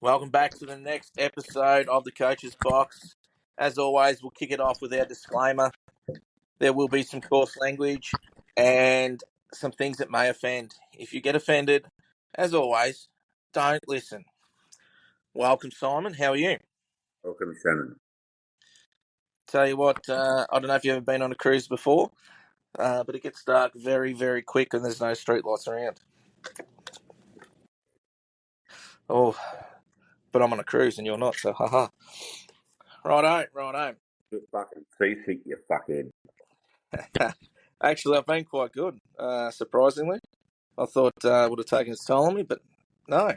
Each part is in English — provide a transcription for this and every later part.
Welcome back to the next episode of the Coach's Box. As always, we'll kick it off with our disclaimer. There will be some coarse language and some things that may offend. If you get offended, as always, don't listen. Welcome, Simon. How are you? Welcome, Shannon. Tell you what, I don't know if you've ever been on a cruise before, but it gets dark very, very quick and there's no street lights around. Oh, but I'm on a cruise and you're not, so haha. Righto. You fucking seasick, you fuckhead. Actually, I've been quite good, surprisingly. I thought it would have taken its toll on me, but no.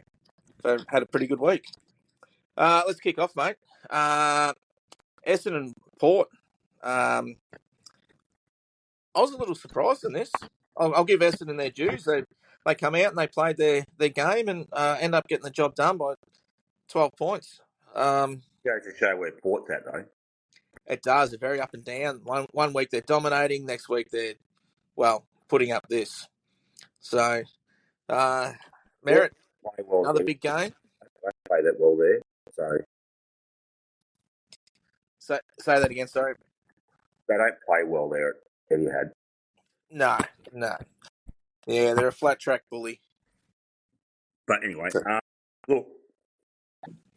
I've had a pretty good week. Let's kick off, mate. Essendon Port. I was a little surprised in this. I'll give Essendon their dues. They come out and they played their game and end up getting the job done by 12 points. Goes to show where Port's at, though. It does. They're very up and down. One week they're dominating. Next week they're, putting up this. So, Merritt, Play well another there. big game. They play that well there. So Say that again, sorry. they don't play well there at Etihad. No. Yeah, they're a flat track bully. But anyway, look,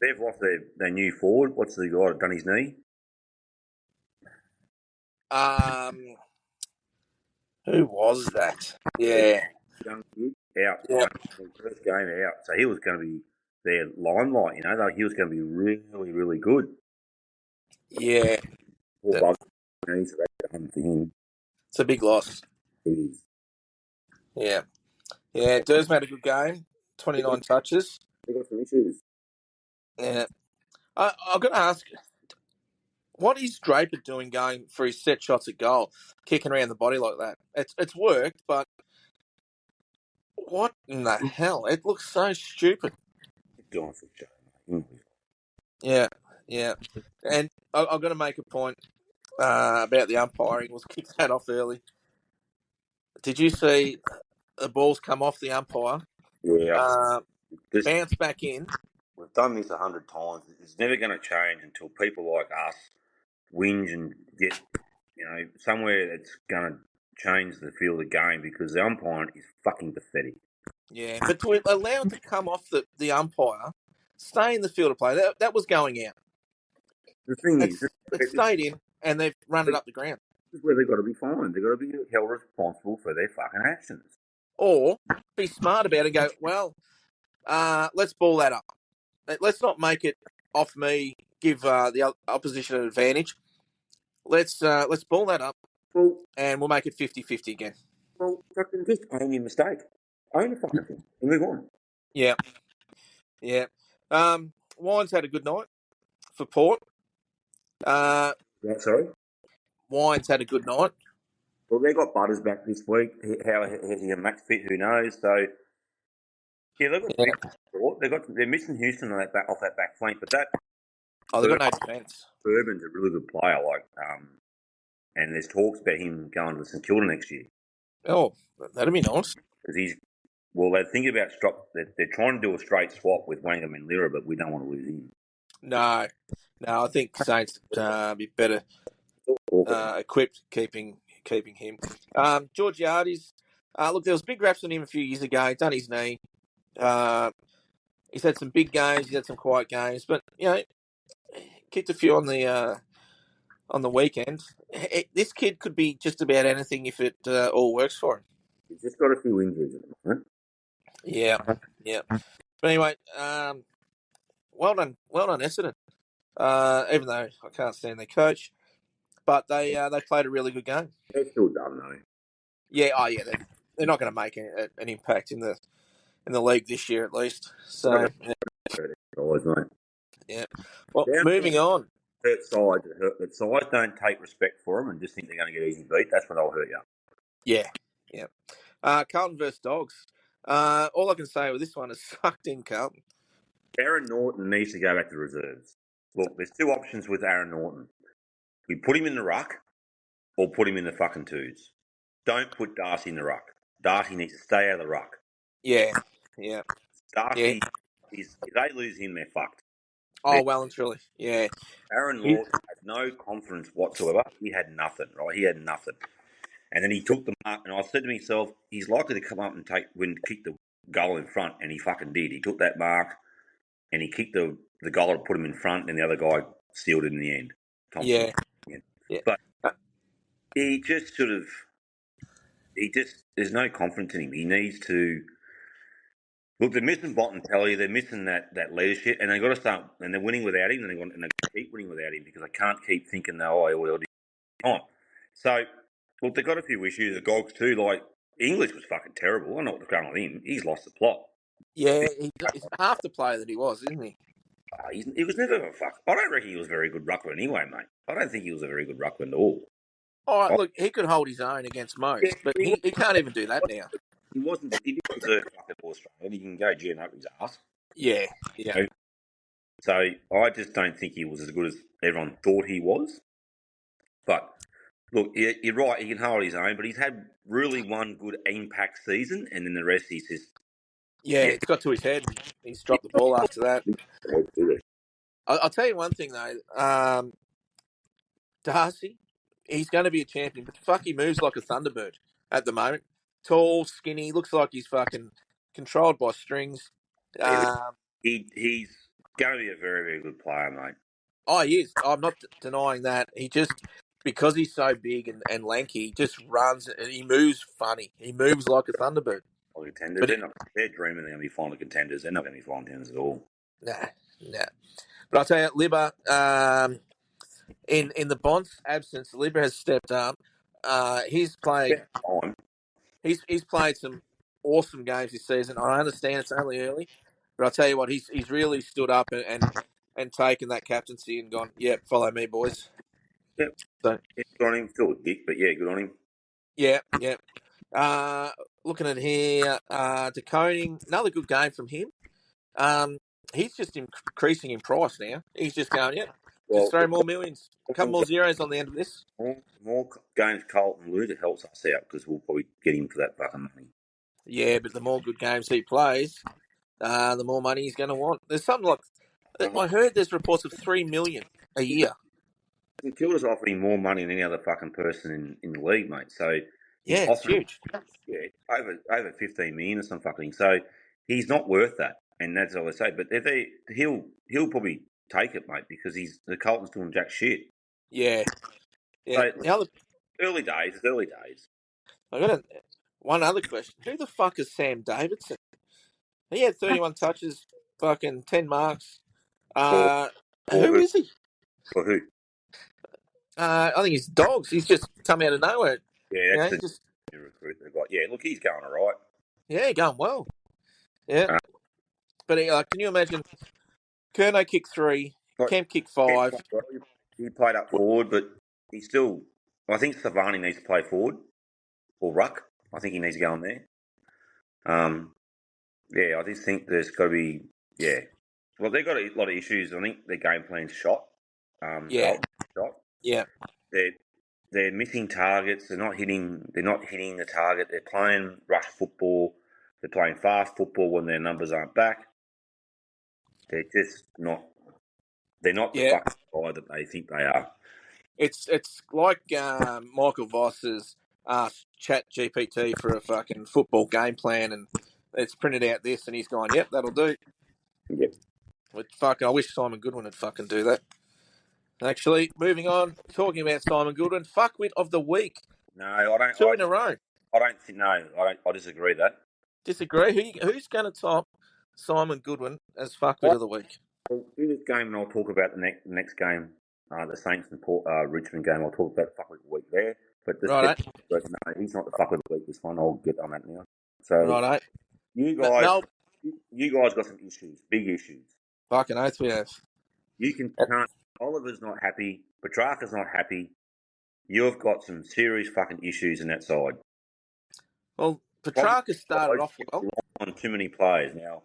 they've lost their new forward. What's the guy done his knee? Who was that? Yeah. Young kid out. Yeah. First game out. So he was going to be their limelight, you know. Like he was going to be really, really good. Yeah. Poor bug. He's done for him. It's a big loss. It is. Yeah. Yeah, Durs made a good game. 29 touches. They got some issues. Yeah. I've got to ask, what is Draper doing going for his set shots at goal, kicking around the body like that? It's worked, but what in the hell? It looks so stupid. Doing for show. Yeah. And I've got to make a point about the umpiring. Was kicked that off early. Did you see the balls come off the umpire? Yeah. Bounce back in. We've done this 100 times. It's never going to change until people like us whinge and get, somewhere that's going to change the feel of the game because the umpiring is fucking pathetic. Yeah, but to allow it to come off the umpire, stay in the field of play, that was going out. The thing is, it stayed in, and they've run it up the ground. This is where they've got to be fined. They've got to be held responsible for their fucking actions. Or be smart about it and go, well, let's ball that up. Let's not make it off me, give the opposition an advantage. Let's ball that up, and we'll make it 50-50 again. Well, fucking just own your mistake. Own the fucking thing and move on. Yeah. Wines had a good night for Port. Sorry? Wines had a good night. Well, they got Butters back this week. How has he a match fit? Who knows? So, yeah, they're missing Houston off that back flank, but that. Oh, they've got no defence. Urban's a really good player, and there's talks about him going to St Kilda next year. Oh, that'd be nice. Because they're thinking about they're trying to do a straight swap with Wangham and Lira, but we don't want to lose him. No, I think Saints be better equipped keeping him. Georgiades, look, there was big raps on him a few years ago. He's done his knee. He's had some big games. He's had some quiet games, but kicked a few on the weekend. This kid could be just about anything if it all works for him. He's just got a few injuries at the moment. Yeah. But anyway, well done, Essendon. Even though I can't stand their coach, but they played a really good game. They're still dumb though. Yeah, they're not going to make an impact in the league this year at least. So yeah. Well, moving on. Hurt sides that sides don't take respect for them and just think they're going to get easy beat. That's when they'll hurt you. Yeah. Carlton versus Dogs. All I can say with this one is sucked in Carlton. Aaron Norton needs to go back to reserves. Look, there's two options with Aaron Norton. We put him in the ruck or put him in the fucking twos. Don't put Darcy in the ruck. Darcy needs to stay out of the ruck. Yeah. Darcy is if they lose him, they're fucked. Oh, well and truly. Yeah. Aaron He- Lawton had no confidence whatsoever. He had nothing, right? He had nothing. And then he took the mark, and I said to myself, he's likely to come up and kick the goal in front, and he fucking did. He took that mark, and he kicked the goal to put him in front, and the other guy sealed it in the end. Thompson. Yeah. Yeah. But he just there's no confidence in him. He needs to. Look, they're missing Bontempelli. They're missing that leadership, and they've got to start. And they're winning without him, and they keep winning without him because they can't keep thinking, "No, I will." On. So, look, they've got a few issues. The Gogs too. Like English was fucking terrible. I don't know what's going on with him. He's lost the plot. Yeah. He's half the player that he was, isn't he? He was never a fuck. I don't reckon he was a very good ruckman anyway, mate. I don't think he was a very good ruckman at all. All right, look, he could hold his own against most, but he can't even do that now. He wasn't. He didn't deserve fucking Australian. He can go G and up his ass. Yeah. Yeah. So I just don't think he was as good as everyone thought he was. But look, you're right. He can hold his own, but he's had really one good impact season, and then the rest he's just It's got to his head. He's dropped the ball after that. I'll tell you one thing though, Darcy, he's going to be a champion, but fuck, he moves like a thunderbird at the moment. Tall, skinny, looks like he's fucking controlled by strings. He's going to be a very, very good player, mate. Oh, he is. I'm not denying that. He just, because he's so big and lanky, he just runs and he moves funny. He moves like a thunderbird. Contenders, they're dreaming they're going to be final contenders. They're not going to be final contenders at all. Nah. But I'll tell you, Libba, in the Bond's absence, Libba has stepped up. He's played some awesome games this season. I understand it's only early, but I'll tell you what, he's really stood up and taken that captaincy and gone, yep, follow me, boys. Yep. So, good on him. Still a dick, but yeah, good on him. Yeah. Looking at here, De Koning, another good game from him. He's just increasing in price now. He's just going, just throw more millions. A couple more zeros on the end of this. More games Carlton lose, it helps us out because we'll probably get him for that fucking money. Yeah, but the more good games he plays, the more money he's going to want. There's something like, I heard there's reports of $3 million a year. St Kilda's offering more money than any other fucking person in the league, mate. So it's huge. Yeah, over 15 million or some fucking. So he's not worth that, and that's all I say. But he'll probably take it, mate, because the Carlton's doing jack shit. Yeah. So, early days. It's early days. I got one other question. Who the fuck is Sam Davidson? He had 31 touches, fucking 10 marks. Who is he? For who? I think he's Dogs. He's just come out of nowhere. Yeah, that's the recruit they've got. Yeah, look, he's going all right. Yeah, going well. Yeah. But can you imagine Curnow kicked 3, Kemp kicked 5. He played up forward, but he's still... I think Savani needs to play forward. Or ruck. I think he needs to go on there. I just think there's got to be... Yeah. Well, they've got a lot of issues. I think their game plan's shot. Shot. Yeah. They're missing targets. They're not hitting the target. They're playing rush football. They're playing fast football when their numbers aren't back. They're just not. They're not the fucking guy that they think they are. It's like Michael Voss's asked Chat GPT for a fucking football game plan, and it's printed out this, and he's gone, "Yep, that'll do." Yep. I wish Simon Goodwin would fucking do that. Actually, moving on, talking about Simon Goodwin, fuckwit of the week. No, I don't. 2 in a row. I don't think. No, I don't. I disagree with that. Disagree. Who's going to top Simon Goodwin as fuckwit of the week? I'll do this game, and I'll talk about the next game, the Saints and Richmond game. I'll talk about the fuckwit of the week there. But no, he's not the fuckwit of the week. This one, I'll get on that now. So, you guys got some issues, big issues. Fucking oath we have. Oliver's not happy. Petrarca's not happy. You've got some serious fucking issues in that side. Well, Petrarca started off well. On too many players now.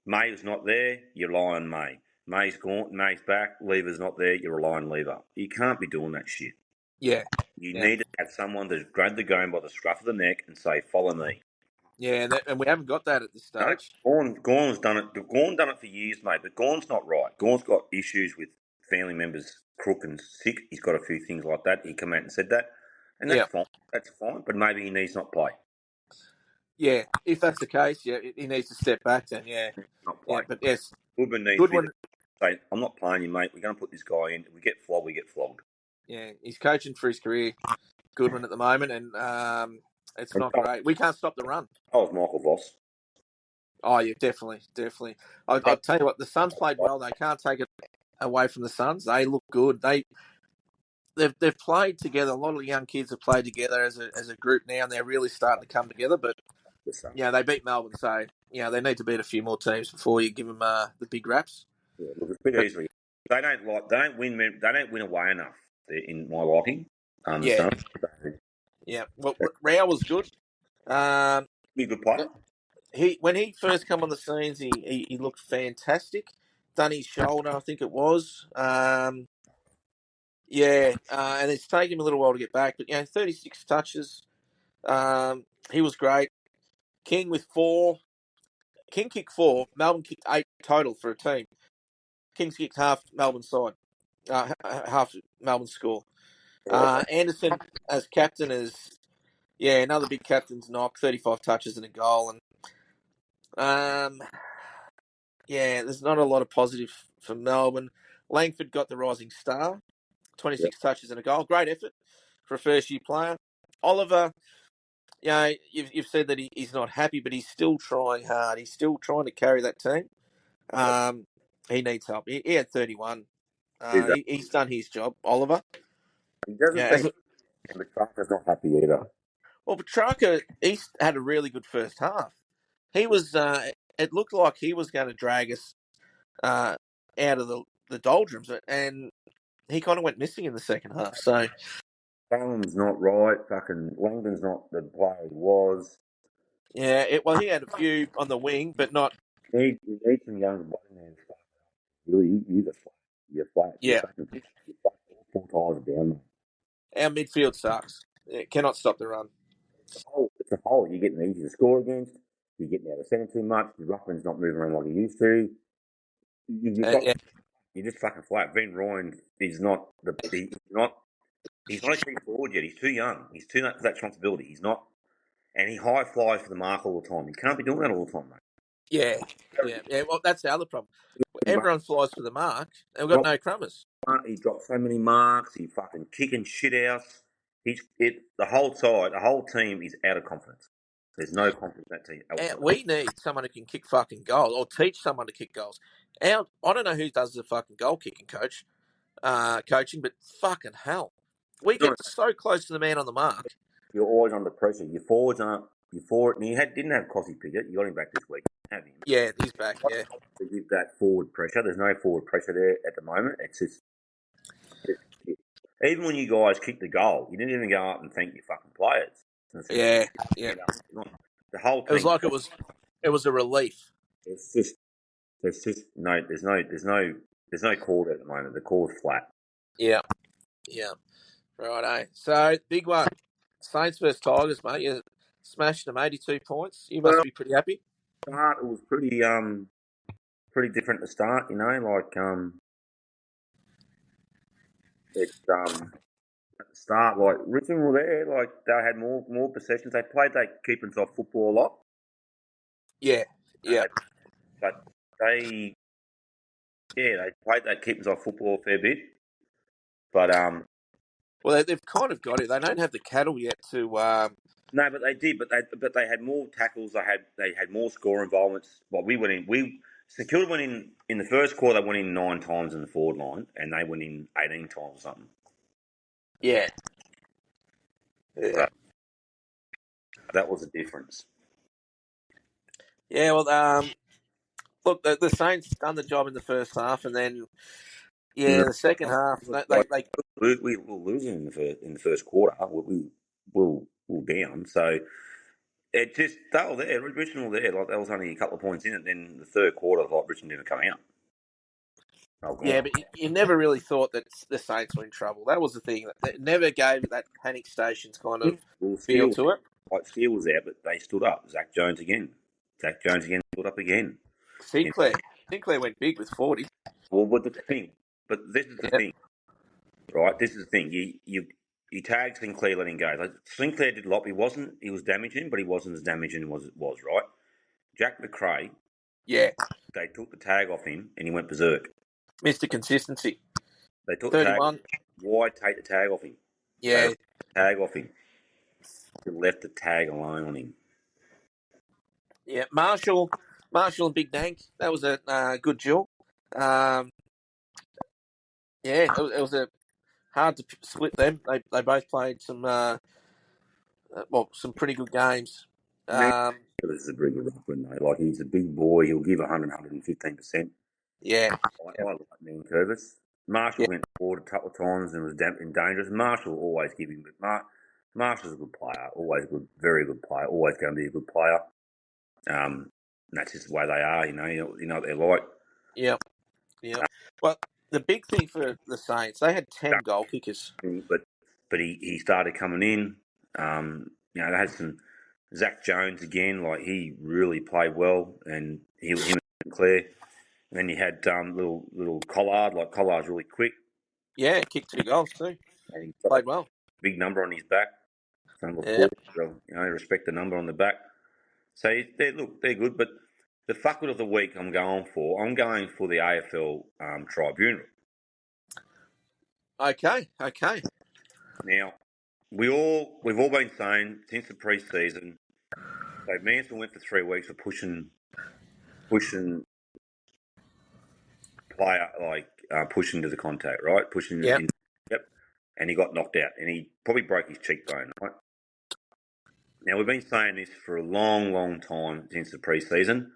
May's not there. You rely on May. May's gone. May's back. Lever's not there. You rely on Lever. You can't be doing that shit. Yeah. You need to have someone to grab the game by the scruff of the neck and say, "Follow me." Yeah, and we haven't got that at this No, stage. Gorn's done it. Gorn done it for years, mate. But Gorn's not right. Gorn's got issues with family members crook and sick. He's got a few things like that. He came out and said that, and that's Yeah, fine. That's fine. But maybe he needs not play. yeah. If that's the case, yeah, he needs to step back then. Yeah, Not yeah. play. But yes, Goodman needs to good be one. the say, I'm not playing you, mate. We're going to put this guy in. If we get flogged, we get flogged. Yeah, he's coaching for his career, Goodwin at the moment, and it's And not great. We can't stop the run. I was Michael Voss. Oh, yeah, definitely, definitely. I'll tell you what, the Suns played well. They can't take it away from the Suns. They look good. They've played together. A lot of young kids have played together as a group now, and they're really starting to come together. But The Suns. yeah, they beat Melbourne, so they need to beat a few more teams before you give them the big raps. Yeah, look, it's a bit But easily. They don't win. They don't win away enough. In my liking, the yeah, Suns. yeah. Well, Rao was good. Um, Be a good player. when he first come on the scenes, he looked fantastic. Done his shoulder, I think it was. And it's taken him a little while to get back, but 36 touches. He was great. King with 4. King kicked 4. Melbourne kicked 8 total for a team. King's kicked half Melbourne side, half Melbourne score. Anderson as captain is another big captain's knock. 35 touches and a goal, and there's not a lot of positive for Melbourne. Langford got the rising star, Yeah. 26 touches and a goal. Great effort for a first year player. Oliver, you've said that he's not happy, but he's still trying hard. He's still trying to carry that team. He needs help. He had 31. He's, He's done his job, Oliver. he doesn't Yeah, seem. But Trucker's not happy either. well, Petrarca, he's had a really good first half. He was. It looked like he was going to drag us out of the doldrums, and he kind of went missing in the second half. So Callum's not right. Fucking Langdon's not the player he was. yeah, he had a few on the wing, but not. You need some young blood in there. Really, you're flat. You're flat. Yeah, You're flat all 4 times down there. our midfield sucks. It cannot stop the run. It's a hole. You're getting easy to score against. You're getting out of centre too much. The ruckman's not moving around like he used to. Yeah, You're just fucking flat. Ben Ryan is not he's not a key forward yet. He's too young. He's too much for that responsibility. He's not, and he high flies for the mark all the time. He can't be doing that all the time, mate. yeah. Well, that's the other problem. Everyone flies for the mark, and we've got no crummers. He dropped so many marks. He fucking kicking shit out. The whole side, the whole team is out of confidence. There's no confidence in that team. We need someone who can kick fucking goals, or teach someone to kick goals. I don't know who does the fucking goal kicking coaching, but fucking hell, we get so close to the man on the mark. You're always under pressure. Your forwards aren't. Your forward, and didn't have Cossey Pickett. You got him back this week. Have him. Yeah, he's back. Yeah, To give that forward pressure. There's no forward pressure there at the moment. It's just even when you guys kick the goal, you didn't even go up and thank your fucking players. yeah. The whole team. It was like it was a relief. It's just there's no chord at the moment. The chord's flat. Yeah. Right, So big one, Saints versus Tigers, mate. You smashed them 82 points. You must be pretty happy. Start it was pretty different to start. It's at the start, like Richmond were there, like they had more possessions. They played that keep and soft football a lot. Yeah. But they played that keep and soft football a fair bit. But well, they've kind of got it. They don't have the cattle yet to. no, but they did. But they had more tackles. They had more score involvements. Well, St Kilda went in the first quarter. They went in 9 times in the forward line, and they went in 18 times or something. Yeah. That was the difference. Yeah, well, look, the Saints done the job in the first half, and then the second half we were losing in the first quarter. We were down, so it just they were there. Richmond were there. Like there was only a couple of points in it. Then the third quarter, like Richmond didn't come out. Oh, God. Yeah, but you never really thought that the Saints were in trouble. That was the thing. It never gave that panic stations kind of Well, feel Steele, to it. like Steele was out, but they stood up. Zach Jones again. Zach Jones again stood up again. You know? Sinclair went big with 40. Well, but the thing, but this is the Yeah, thing, right? This is the thing. You tag Sinclair letting go. Like, Sinclair did a lot. He was damaging, but he wasn't as damaging as it was, right? Jack McRae, yeah. they took the tag off him and he went berserk. Mr. Consistency. They took the tag. 31. Why take the tag off him? They Yeah, left the tag off him. They left the tag alone on him. yeah. Marshall and Big Dank. That was a good duel. Um, yeah, it was a hard to split them. They both played some pretty good games. Man, Um, this is a pretty good ruckman, though. Like, he's a big boy. He'll give 100, 115%. yeah, I like Dean Curvis. Marshall yeah, went forward a couple of times and was dangerous. Marshall always giving, but Marshall's a good player. Always good, very good player. Always going to be a good player. And that's just the way they are. You know what they're like. yeah, yeah. Well, the big thing for the Saints, they had 10 goal kickers. But he started coming in. They had some Zach Jones again. Like, he really played well, and him and Sinclair. And then you had little Collard. Like, Collard's really quick, Yeah, kicked 2 goals too. and he's got a Played well. big number on his back. Number Yeah. 4. So, respect the number on the back. So they're good. But the fuckwit of the week I'm going for the AFL tribunal. Okay. Now, we've all been saying since the pre-season. So Mansell went for 3 weeks for pushing player, like pushing to the contact, right? Pushing Yep. in. Yep. And he got knocked out, and he probably broke his cheekbone, right? Now, we've been saying this for a long, long time since the pre-season,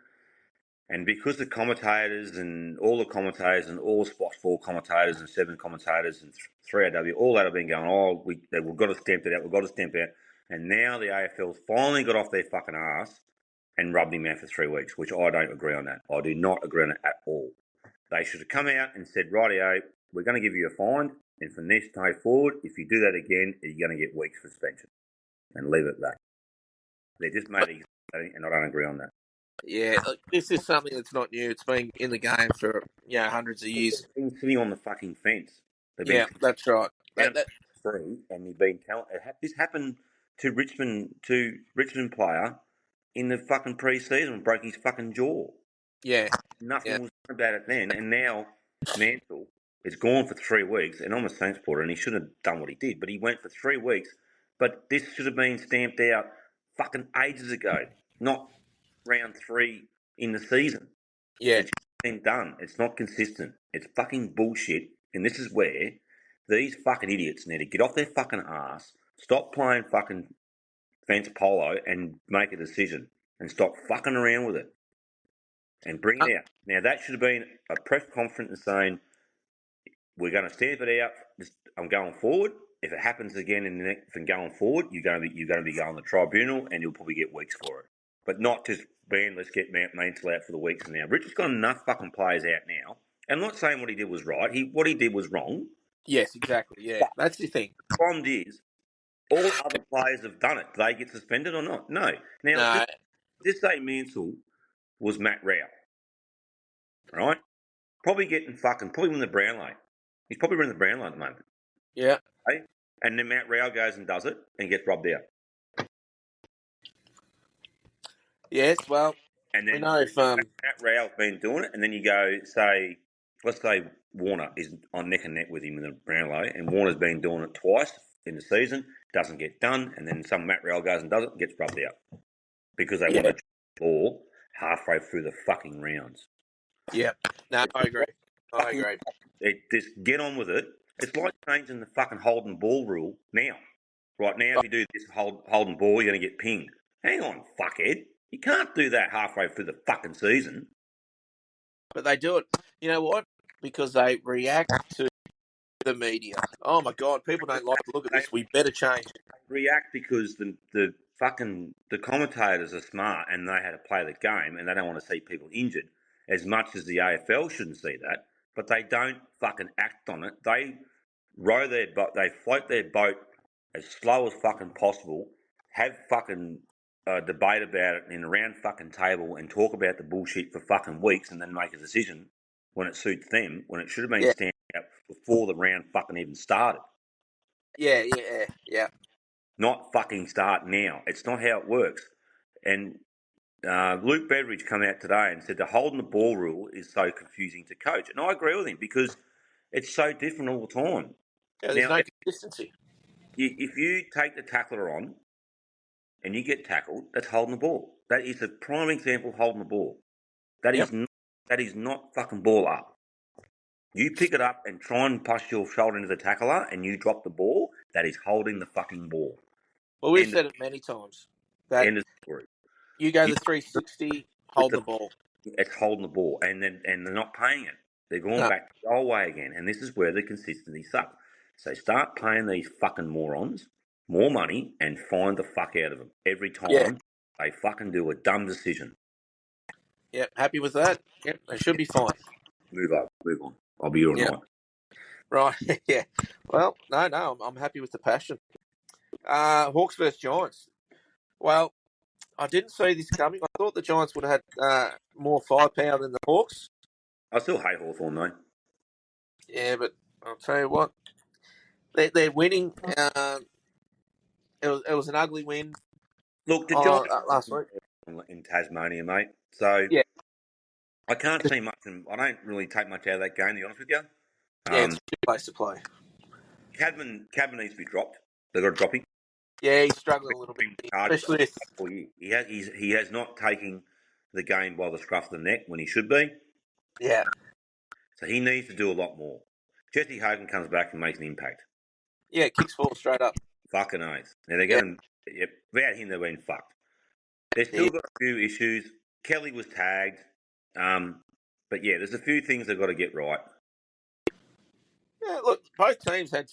and because the commentators and all the commentators and all Spot 4 commentators and 7 commentators and 3AW, all that have been going, we've got to stamp it out, and now the AFL's finally got off their fucking ass and rubbed him out for 3 weeks, which I don't agree on that. I do not agree on it at all. They should have come out and said, rightio, we're going to give you a fine, and from this day forward, if you do that again, you're going to get weeks suspension, and leave it at that. They just made it, and I don't agree on that. Yeah, this is something that's not new. It's been in the game for hundreds of years. They've been sitting on the fucking fence. Yeah, that's right. And they've been telling. This happened to Richmond player in the fucking pre-season, broke his fucking jaw. Yeah, Nothing was done about it then, and now Mansell is gone for 3 weeks, and I'm a Saints supporter, and he shouldn't have done what he did, but he went for 3 weeks. But this should have been stamped out fucking ages ago, not round 3 in the season. yeah. It's been done. It's not consistent. It's fucking bullshit, and this is where these fucking idiots need to get off their fucking ass, stop playing fucking fence polo, and make a decision, and stop fucking around with it. And bring it out. Now, that should have been a press conference saying, we're going to stamp it out. I'm going forward. If it happens again from going forward, you're going to be going to the tribunal, and you'll probably get weeks for it. But not just let's get Mansell out for the weeks now. Richard's got enough fucking players out now. And I'm not saying what he did was right. What he did was wrong. Yes, exactly. Yeah, that's the thing. The problem is, all other players have done it. Do they get suspended or not? No. Now, No. this say Mansell was Matt Rowell. Right? Probably in the Brownlow. He's probably in the Brownlow at the moment. Yeah. Okay? And then Matt Rowell goes and does it and gets rubbed out. Yes. Well, And then we know if Matt Rowell's been doing it, and then you go let's say Warner is on neck and neck with him in the Brownlow, and Warner's been doing it twice in the season, doesn't get done, and then some Matt Rowell goes and does it and gets rubbed out because they want to ball halfway through the fucking rounds. Yeah. No, I agree. Just get on with it. It's like changing the fucking holding ball rule now. Right now, if you do this holding ball, you're going to get pinged. Hang on, fuckhead. You can't do that halfway through the fucking season. But they do it. You know what? Because they react to the media. Oh my God, people don't like to look at this. We better change it. They react because the commentators are smart and they know how to play the game and they don't want to see people injured as much as the AFL shouldn't see that. but they don't fucking act on it. They row their boat, they float their boat as slow as fucking possible, have fucking debate about it in a round fucking table and talk about the bullshit for fucking weeks and then make a decision when it suits them, when it should have been Yeah. standing out before the round fucking even started. Yeah. Not fucking start now. It's not how it works. And Luke Beveridge come out today and said the holding the ball rule is so confusing to coach. And I agree with him because it's so different all the time. Yeah, there's Now, no consistency. if you take the tackler on and you get tackled, that's holding the ball. That is a prime example of holding the ball. That Yep. is not fucking ball up. You pick it up and try and push your shoulder into the tackler and you drop the ball, that is holding the fucking ball. Well, we've End said it many times that of story. you go You the 360, put hold the ball. it's holding the ball, and they're not paying it. They're going No. back the old way again, and this is where the consistency sucks. So start paying these fucking morons more money and find the fuck out of them every time they fucking do a dumb decision. Yep. Happy with that? Yep. They should be fine. Move on. I'll be all night. Right. Yeah. Well, no. I'm happy with the passion. Hawks versus Giants. Well, I didn't see this coming. I thought the Giants would have had more firepower than the Hawks. I still hate Hawthorn though. Yeah, but I'll tell you what, they're winning. It was an ugly win Look, the Giants last week. in Tasmania, mate. So Yeah. I can't see much, and I don't really take much out of that game. To be honest with you, Yeah, it's a good place to play. Cadman needs to be dropped. They've got to drop him. Yeah, he's struggling a little bit, especially if he has not taken the game by the scruff of the neck when he should be. Yeah. So he needs to do a lot more. Jesse Hogan comes back and makes an impact. Yeah, kicks forward straight up. Fucking oath. Now they're going to, without him, they've been fucked. They've still got a few issues. Kelly was tagged. But yeah, there's a few things they've got to get right. Yeah, look, both teams had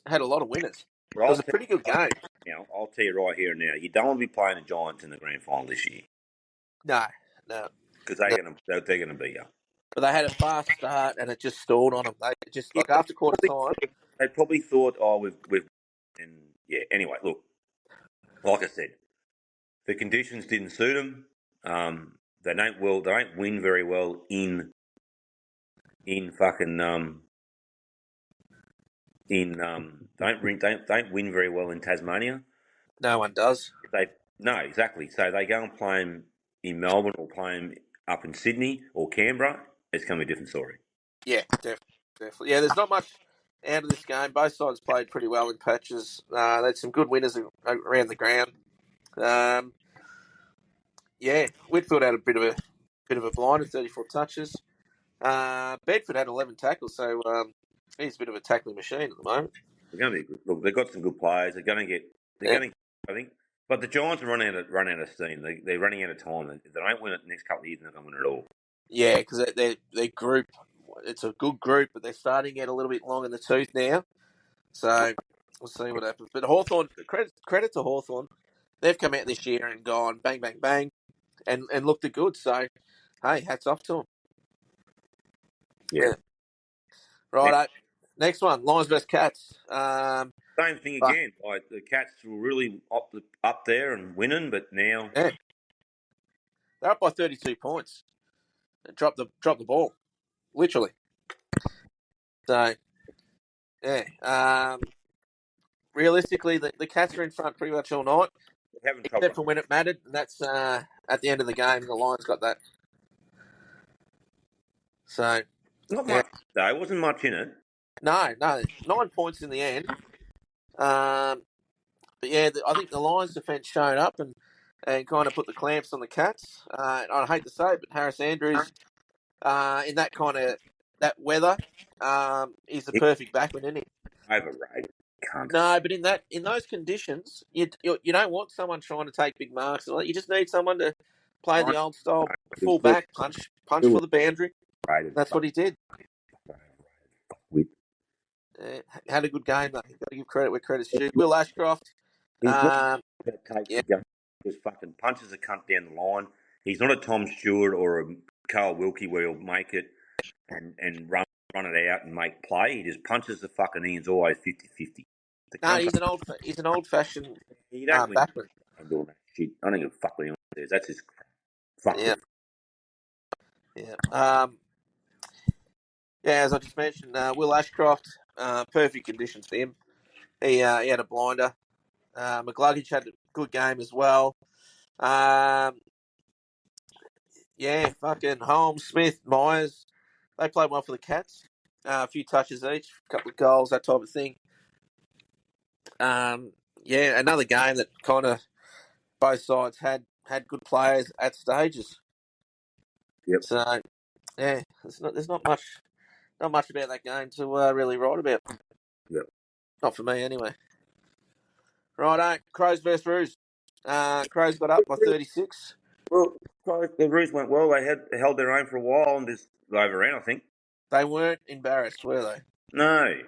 had a lot of winners. But It was a pretty good game. Now, I'll tell you right here and now, you don't want to be playing the Giants in the grand final this year. No. Because they're going to beat you. But they had a fast start and it just stalled on them. They just, like, after quarter time. They probably thought, we've and yeah. Anyway, look, like I said, the conditions didn't suit them. They don't win very well in fucking don't win very well in Tasmania. No one does. No, exactly. So they go and play them in Melbourne or play them up in Sydney or Canberra. It's going to be a different story. Yeah, definitely. Yeah, there's not much out of this game. Both sides played pretty well in patches. They had some good winners around the ground. Yeah, Whitfield had a bit of a blinder, 34 touches. Bedford had 11 tackles, so he's a bit of a tackling machine at the moment. They're going to be good. Look, they've got some good players. They're going to get. I think. But the Giants are running out of steam. They're running out of time. If they don't win it the next couple of years, they're not going to win it all. Yeah, because their group, it's a good group, but they're starting to get a little bit long in the tooth now. So we'll see what happens. But Hawthorn, credit to Hawthorn, they've come out this year and gone bang, bang, bang, and looked good. So, hey, hats off to them. Yeah. Right. Next one, Lions vs Cats. Same thing again. Like the Cats were really up there and winning, but now they're up by 32 points. Drop the ball, literally. So, yeah. Realistically, the Cats are in front pretty much all night, except for when it mattered. And that's at the end of the game. The Lions got that. So not much. There wasn't much in it. No, 9 points in the end. But yeah, I think the Lions defence showed up and kind of put the clamps on the Cats. I hate to say it, but Harris Andrews, in that kind of that weather, is the perfect backman, isn't he? Overrated. No, but in those conditions, you don't want someone trying to take big marks. You just need someone to play the old style full back punch for the boundary. That's what he did. Had a good game though. You've got to give credit where credit's due. Will Ashcroft. Just fucking punches a cunt down the line. He's not a Tom Stewart or a Carl Wilkie where he'll make it and run it out and make play. He just punches the fucking Ian's always 50-50. The No, cunt, he's an old-fashioned you don't win backman. doing that shit. I don't give a fuck what anyone says. That's just fuck Yeah, with. yeah. Yeah, as I just mentioned, Will Ashcroft, perfect conditions for him. He had a blinder. McGluggage had a good game as well. Yeah, fucking Holmes, Smith, Myers, they played well for the Cats. A few touches each, a couple of goals, that type of thing. Yeah, another game that kind of both sides had good players at stages. Yep. So yeah, there's not much about that game to really write about. Yep. Not for me anyway. Righto, Crows versus Roos. Crows got up by 36. Well, the Roos went well. They held their own for a while and just overran, I think. They weren't embarrassed, were they? No.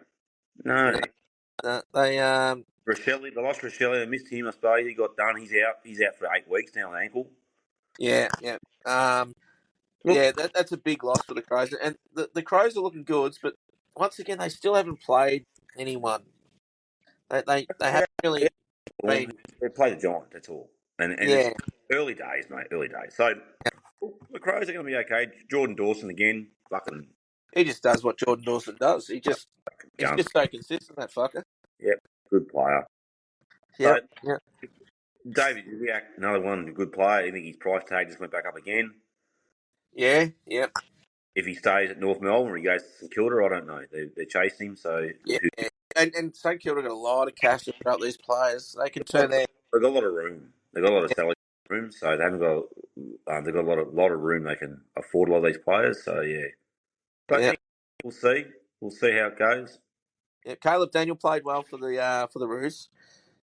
They Rochelle, they lost Rochelle. They missed him, I suppose. He got done. He's out. He's out for 8 weeks now with ankle. yeah. Look, Yeah, that's a big loss for the Crows. And the Crows are looking good, but once again, they still haven't played anyone. They haven't really been. they play the Giants, that's all. And it's Yeah, early days, mate. Early days. So the Crows are going to be okay. Jordan Dawson again, fucking he just does what Jordan Dawson does. He's gun. just so consistent, that fucker. Yep, good player. Yep, So yep. David Dubiak, another one, good player. I think his price tag just went back up again. Yeah, yep. If he stays at North Melbourne or he goes to St Kilda, I don't know. They're chasing him, so Yeah, and St Kilda got a lot of cash to throw out these players. They can turn their they've got a lot of room. They've got a lot of salary room, so they haven't got. They've got a lot of room. They can afford a lot of these players. So yeah, but yeah. we'll see. We'll see how it goes. Yeah, Caleb Daniel played well for the Roos,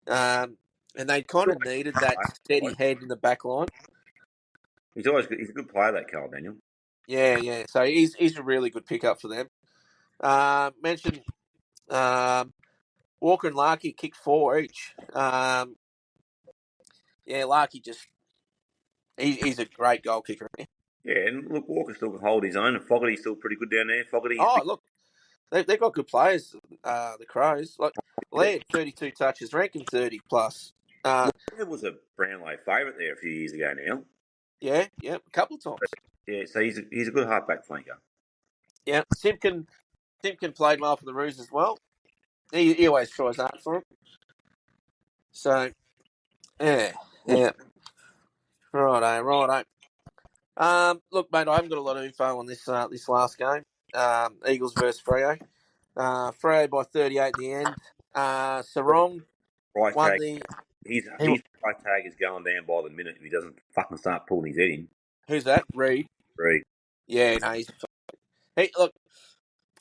and they kind of needed that steady head in the back line. He's always good. He's a good player, that Carl Daniel. Yeah. So he's a really good pickup for them. Mentioned Walker and Larky kicked 4 each. Yeah, Larky he's a great goal kicker. Yeah, and look, Walker still can hold his own, and Fogarty's still pretty good down there. Fogarty. Oh, look, they've got good players. The Crows, like Laird, 32 touches, Rankin 30 plus. There was a Brownlow favourite there a few years ago now. Yeah, a couple of times. Yeah, so he's a good halfback flanker. Yeah, Simpkin played well for the Roos as well. He always tries hard for him. So, yeah. Righto. Look, mate, I haven't got a lot of info on this last game. Eagles versus Freo. Freo by 38 in the end. Sarong Price won tag. His price tag is going down by the minute if he doesn't fucking start pulling his head in. Who's that? Reed. Yeah, no, he's. Look,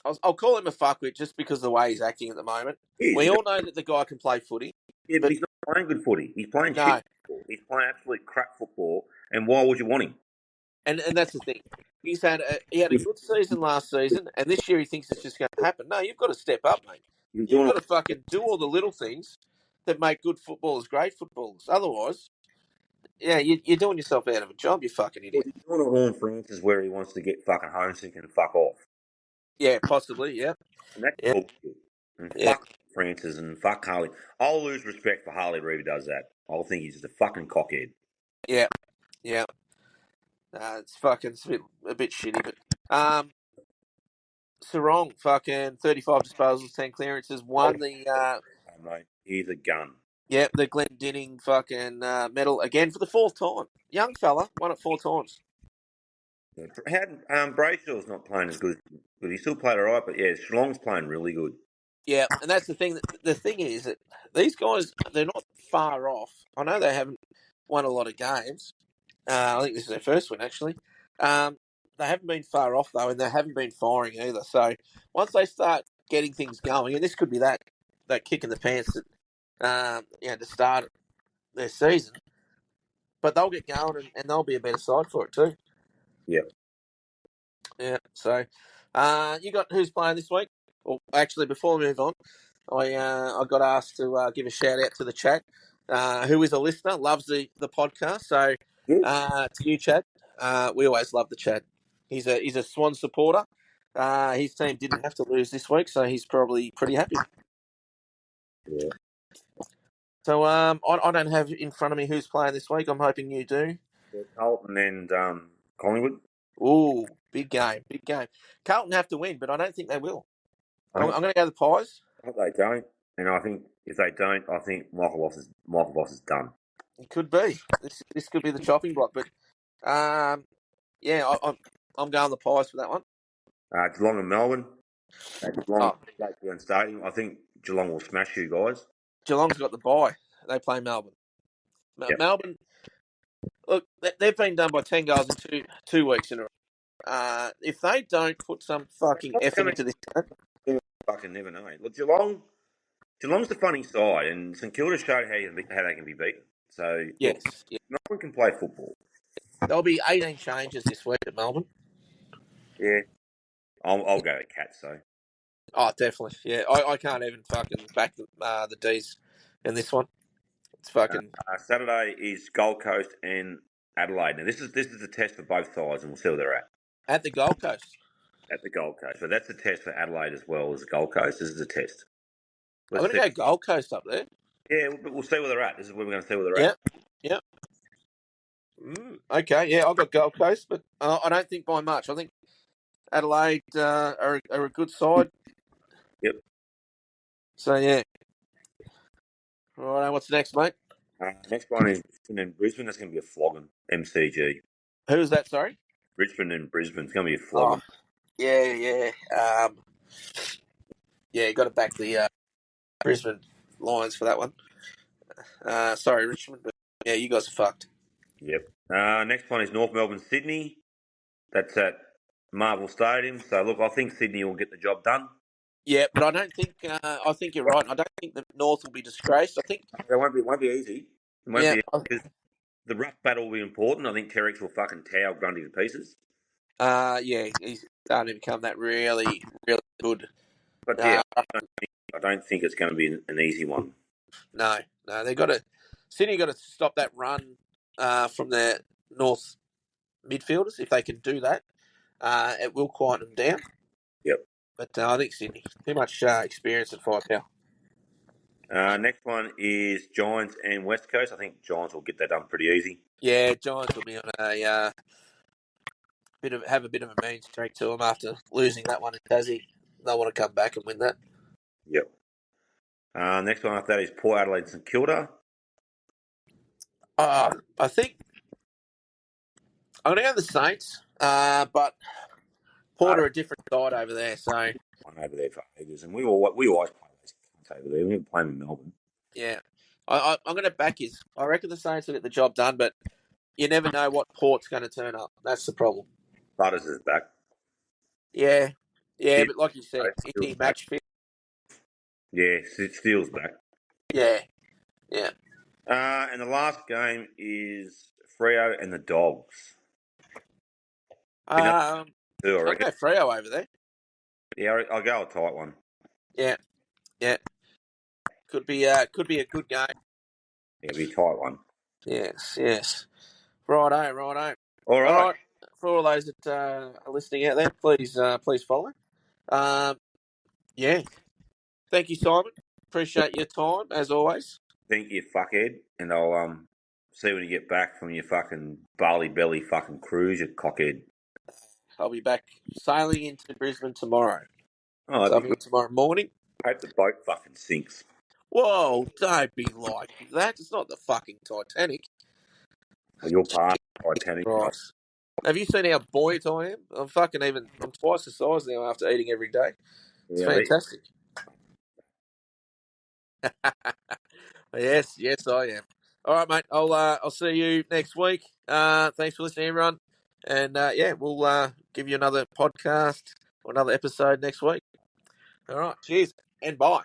I'll call him a fuckwit just because of the way he's acting at the moment. We all know that the guy can play footy. Yeah, but he's not playing good footy. He's playing shit football. He's playing absolute crap football. And why would you want him? And that's the thing. He had a good season last season, and this year he thinks it's just going to happen. No, you've got to step up, mate. You've got to fucking do all the little things that make good footballers great footballers. Otherwise, yeah, you're doing yourself out of a job, you fucking idiot. He's doing a Horn Francis where he wants to get fucking homesick and fuck off. Yeah, possibly, yeah. And that's bullshit. And fuck Francis and fuck Harley. I'll lose respect for Harley Reid who does that. I'll think he's just a fucking cockhead. Yeah. It's a bit shitty, but Sarong, fucking 35 disposals, 10 clearances, won the mate, he's a gun. Yeah, the Glendinning fucking medal again for the 4th time. Young fella, won it 4 times. Brayshaw's not playing as good. He still played all right, but yeah, Shlong's playing really good. Yeah, and that's the thing. The thing is that these guys, they're not far off. I know they haven't won a lot of games. I think this is their first one, actually. They haven't been far off, though, and they haven't been firing either. So once they start getting things going, and this could be that kick in the pants that, to start their season, but they'll get going and they'll be a better side for it too. Yeah. Yeah, so you got who's playing this week? Well, actually, before we move on, I got asked to give a shout out to the chat, who is a listener, loves the podcast. So to you, Chad, we always love the chat. He's a Swan supporter. His team didn't have to lose this week, so he's probably pretty happy. Yeah. So I don't have in front of me who's playing this week. I'm hoping you do. Carlton and Collingwood. Ooh, big game, big game. Carlton have to win, but I don't think they will. I'm I going to go the Pies. hope they don't, and I think if they don't, I think Michael Voss is done. It could be. This could be the chopping block, but yeah, I'm going the Pies for that one. Geelong and Melbourne. Geelong Oh, Stadium. I think Geelong will smash you guys. Geelong's got the bye. They play Melbourne. Yep. Melbourne, look, they've been done by 10 goals in two weeks in a row. If they don't put some fucking effort into this game, Fucking never know. Look, Geelong's the funny side, and St Kilda showed how they can be beaten. So look, yes, yeah. no one can play football. There'll be 18 changes this week at Melbourne. Yeah, I'll go to Cats though. Oh, definitely. Yeah, I can't even fucking back the D's in this one. It's fucking Saturday is Gold Coast and Adelaide. Now this is the test for both sides, and we'll see where they're at. at the Gold Coast. At the Gold Coast, but that's a test for Adelaide as well as the Gold Coast. This is a test. I'm Let's going see. to go Gold Coast up there. Yeah, but we'll see where they're at. This is where we're going to see where they're Yeah, at. yeah. Okay, yeah, I've got Gold Coast, but I don't think by much. I think Adelaide are a good side. Yep. So, yeah. Right, what's next, mate? Next one is Richmond and Brisbane. That's going to be a flogging. MCG. Who's that, sorry? Richmond and Brisbane. It's going to be a Oh, flogging. yeah. Yeah, you got to back the Brisbane Lions for that one. Sorry, Richmond, but yeah, you guys are fucked. Yep. Next one is North Melbourne, Sydney. That's at Marvel Stadium. So look, I think Sydney will get the job done. Yeah, but I don't think. I think you're right. I don't think the North will be disgraced. I think. It won't be easy. It won't Yeah. be because the rough battle will be important. I think Terex will fucking towel Grundy to pieces. Yeah, he's starting to become that really, really good. But yeah, I don't think it's going to be an easy one. No, they got to. Sydney got to stop that run from their North midfielders. If they can do that, it will quieten them down. Yep. But I think Sydney too much experience and firepower. Next one is Giants and West Coast. I think Giants will get that done pretty easy. Yeah, Giants will be on a have a bit of a mean streak to them after losing that one in Tassie. They'll want to come back and win that. Yep. Next one after that is Port Adelaide and St Kilda. I think I'm going to go the Saints, but Port are a different side over there. So One over there for ages, and we always play those cunts over there. We never play them in Melbourne. yeah, I'm going to back his. I reckon the Saints will get the job done, but you never know what Port's going to turn up. That's the problem. Butters is back. Yeah, but like you said, is he match fit? Yeah, Steele's back. Yeah. And the last game is Freo and the Dogs. I'll go Freo over there. Yeah, I'll go a tight one. Yeah. Could be a good game. Yeah, it'll be a tight one. Yes. Righto. All right. For all those that are listening out there, please follow. Yeah. Thank you, Simon. Appreciate your time as always. Thank you, fuckhead, and I'll see when you get back from your fucking barley belly fucking cruise, you cockhead. I'll be back sailing into Brisbane tomorrow. Oh, So I'll be tomorrow morning. I hope the boat fucking sinks. Whoa, don't be like that. It's not the fucking Titanic. Well, you're part of Titanic. Right. Have you seen how buoyant I am? I'm twice the size now after eating every day. It's fantastic. Yes, I am. All right, mate. I'll see you next week. Thanks for listening, everyone. And we'll give you another podcast or another episode next week. All right. Cheers and bye.